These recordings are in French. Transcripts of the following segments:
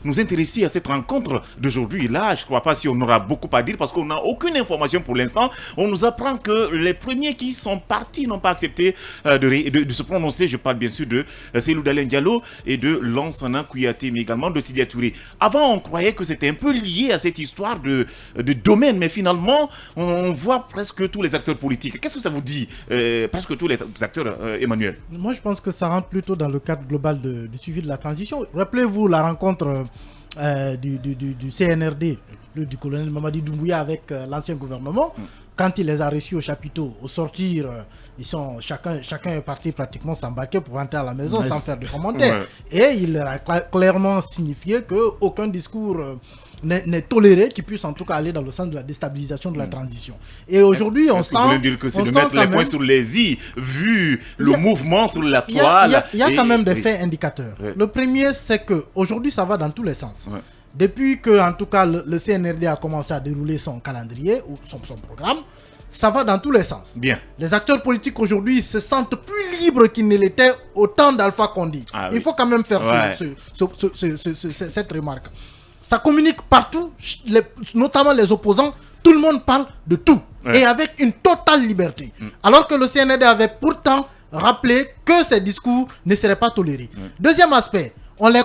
nous intéresser à cette rencontre d'aujourd'hui. Là, je ne crois pas si on aura beaucoup à dire parce qu'on n'a aucune information pour l'instant. On nous apprend que les premiers qui sont partis n'ont pas accepté de se prononcer. Je parle bien sûr de Cellou Dalein Diallo et de Lansana Kouyaté, mais également de Sidya Touré. Avant, on croyait que c'était un peu lié à cette histoire de domaine, mais finalement, on voit presque tous les acteurs politiques. Qu'est-ce que ça vous dit, presque tous les acteurs, Emmanuel? Moi, je pense que ça rentre plutôt dans le cadre global du suivi de la transition. Rappelez-vous la rencontre du CNRD, du colonel Mamadi Doumbouya avec l'ancien gouvernement. Quand il les a reçus au chapiteau, au sortir, chacun est parti pratiquement s'embarquer pour rentrer à la maison sans faire de commentaires. Et il leur a clairement signifié qu'aucun discours n'est toléré, qui puisse en tout cas aller dans le sens de la déstabilisation de la transition. Et aujourd'hui, on sent... Vous voulez dire que c'est de mettre les points sur les i, vu le mouvement sur la toile. Il y a quand même des faits indicateurs. Le premier, c'est qu'aujourd'hui, ça va dans tous les sens. Depuis que, en tout cas, le CNRD a commencé à dérouler son calendrier ou son programme, ça va dans tous les sens. Bien. Les acteurs politiques aujourd'hui se sentent plus libres qu'ils ne l'étaient au temps d'Alpha Condé. Il faut quand même faire cette remarque. Ça communique partout, notamment les opposants. Tout le monde parle de tout. Et avec une totale liberté. Alors que le CNRD avait pourtant rappelé que ces discours ne seraient pas tolérés. Deuxième aspect. On les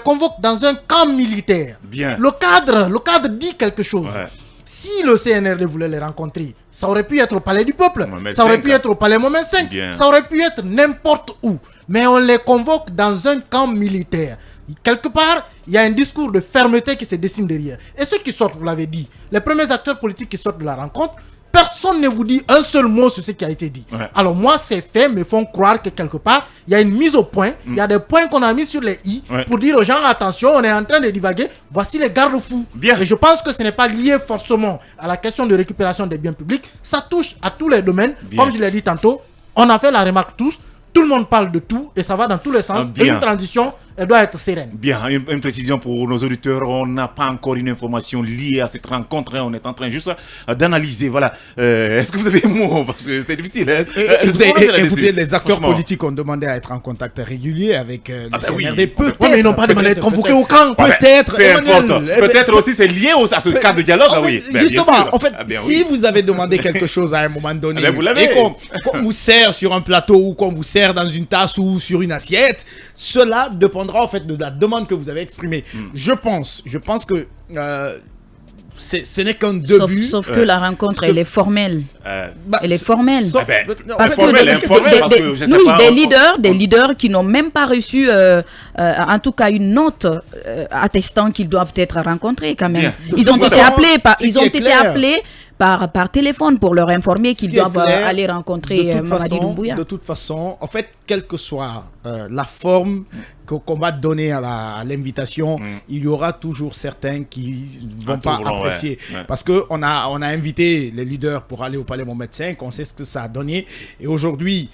convoque dans un camp militaire. Bien. Le cadre dit quelque chose. Si le CNRD voulait les rencontrer, ça aurait pu être au Palais du Peuple, ça aurait pu être au Palais Moment 5, ça aurait pu être n'importe où. Mais on les convoque dans un camp militaire. Quelque part, il y a un discours de fermeté qui se dessine derrière. Et ceux qui sortent, vous l'avez dit, les premiers acteurs politiques qui sortent de la rencontre, personne ne vous dit un seul mot sur ce qui a été dit. Alors moi, ces faits me font croire que quelque part, il y a une mise au point, il y a des points qu'on a mis sur les i pour dire aux gens, attention, on est en train de divaguer, voici les garde-fous. Et je pense que ce n'est pas lié forcément à la question de récupération des biens publics, ça touche à tous les domaines. Comme je l'ai dit tantôt, on a fait la remarque tous, tout le monde parle de tout et ça va dans tous les sens. Et une transition, elle doit être sereine. Bien, une précision pour nos auditeurs, on n'a pas encore une information liée à cette rencontre, on est en train juste d'analyser, voilà. Est-ce que vous avez un mot? Parce que c'est difficile. Écoutez, les acteurs politiques ont demandé à être en contact régulier avec le CNRD. Peut-être, mais ils n'ont pas demandé d'être convoqués au camp. Peut-être. Peut-être aussi c'est lié à ce cadre de dialogue. Justement, en fait, si vous avez demandé quelque chose à un moment donné, et qu'on vous sert sur un plateau ou qu'on vous sert dans une tasse ou sur une assiette, cela dépendra en fait de la demande que vous avez exprimée. Je pense que ce n'est qu'un début. Sauf que la rencontre, elle est formelle. Elle est formelle. Parce que des leaders qui n'ont même pas reçu, en tout cas, une note attestant qu'ils doivent être rencontrés quand même. Ils ont été appelés par téléphone pour leur informer qu'ils doivent aller rencontrer Mamadi Doumbouya. De toute façon, en fait, quelle que soit la forme qu'on va donner à l'invitation, il y aura toujours certains qui ne vont pas apprécier. Parce qu'on a invité les leaders pour aller au Palais Moment 5, on sait ce que ça a donné. Et aujourd'hui,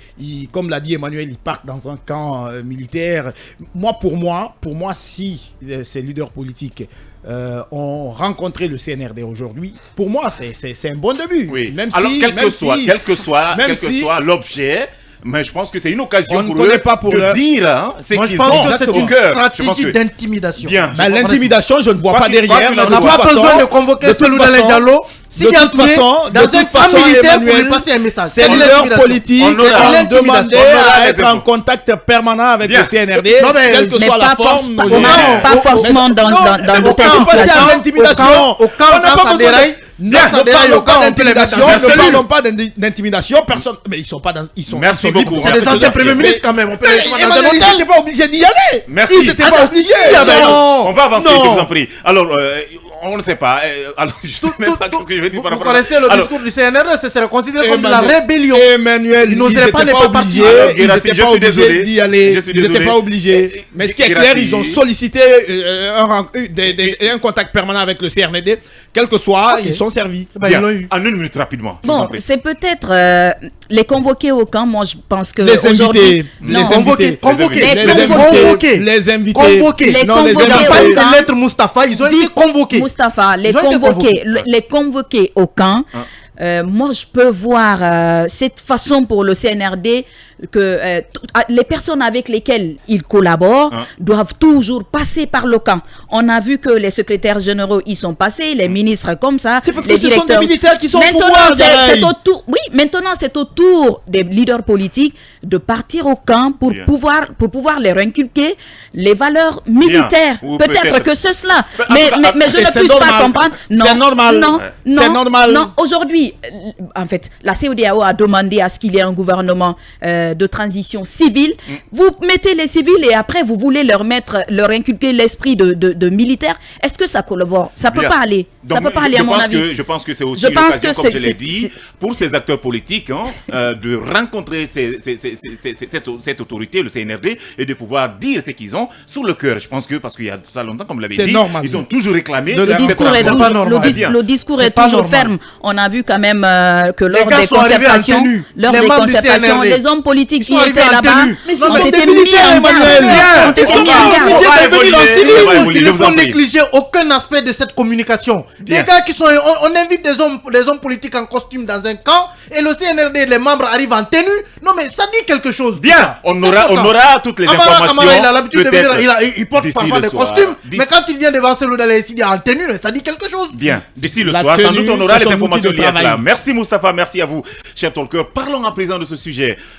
comme l'a dit Emmanuel, ils partent dans un camp militaire. Pour moi, si ces leaders politiques ont rencontré le CNRD aujourd'hui, pour moi, c'est un bon début. Oui. Alors, quel que soit l'objet, mais je pense que c'est une occasion pour eux de dire ce qu'ils ont. Moi, je pense que c'est une stratégie d'intimidation. L'intimidation, je ne vois pas derrière. On n'a pas besoin de convoquer Cellou Dalein Diallo. De toute façon, militaire pour lui passer un message. C'est leur politique. On demandé à être en contact permanent avec le CNRD, quelle que soit la forme. Pas forcément dans le cas. Au camp Ne parlons pas d'intimidation. Personne. Mais ils sont pas dans. Merci beaucoup. C'est des anciens premiers ministres quand même. Ils n'étaient pas obligés d'y aller. Merci. Ils n'étaient pas obligés. On va avancer, je vous en prie. Alors, on ne sait pas. Alors, je sais même pas ce que je vais dire par rapport à ça. Vous connaissez le discours du CNRD, ce serait considéré comme de la rébellion. Emmanuel, ils n'étaient pas obligés. Ils n'étaient pas obligés d'y aller. Ils n'étaient pas obligés. Mais ce qui est clair, ils ont sollicité un contact permanent avec le CNRD. Quel que soit, ils sont servis. Bien. En une minute, rapidement. Bon, c'est peut-être les convoquer au camp. Moi, je pense que les invités. Les invités. Les invités. Il n'y a pas de lettre Moustapha. Ils ont été convoqués. Moustapha, les convoquer au camp. Moi, je peux voir cette façon pour le CNRD les personnes avec lesquelles ils collaborent doivent toujours passer par le camp. On a vu que les secrétaires généraux y sont passés, les ministres comme ça. C'est parce que ce sont des militaires qui sont au pouvoir. Maintenant, c'est au tour des leaders politiques de partir au camp pour pouvoir leur inculquer les valeurs militaires. Peut-être que c'est cela. Mais je ne puisse pas comprendre. C'est normal. Non, aujourd'hui, en fait, la CEDEAO a demandé à ce qu'il y ait un gouvernement de transition civile. Vous mettez les civils et après vous voulez leur inculquer l'esprit de militaire. Est-ce que ça collabore? Ça peut pas aller. Ça peut pas aller à mon avis. Je pense que c'est aussi l'occasion, comme je l'ai dit, pour ces acteurs politiques de rencontrer cette autorité, le CNRD, et de pouvoir dire ce qu'ils ont sur le cœur. Je pense que, parce qu'il y a ça longtemps, comme vous l'avez dit, ils ont toujours réclamé. Le discours est toujours ferme. On a vu quand même que lors des concertations, les hommes politiques qui étaient là-bas ont été mis en garde. Il ne faut négliger aucun aspect de cette communication. Des gars qui sont... On invite des hommes politiques en costume dans un camp et le CNRD, les membres arrivent en tenue. Non mais ça dit quelque chose. Bien, on aura toutes les informations. Il a l'habitude de venir, il porte parfois des costumes, mais quand il vient devant celui d'aller ici en tenue, ça dit quelque chose. Bien, d'ici le soir, sans doute on aura les informations liées à cela. Merci Moustapha, merci à vous, chers talkers. Parlons à présent de ce sujet.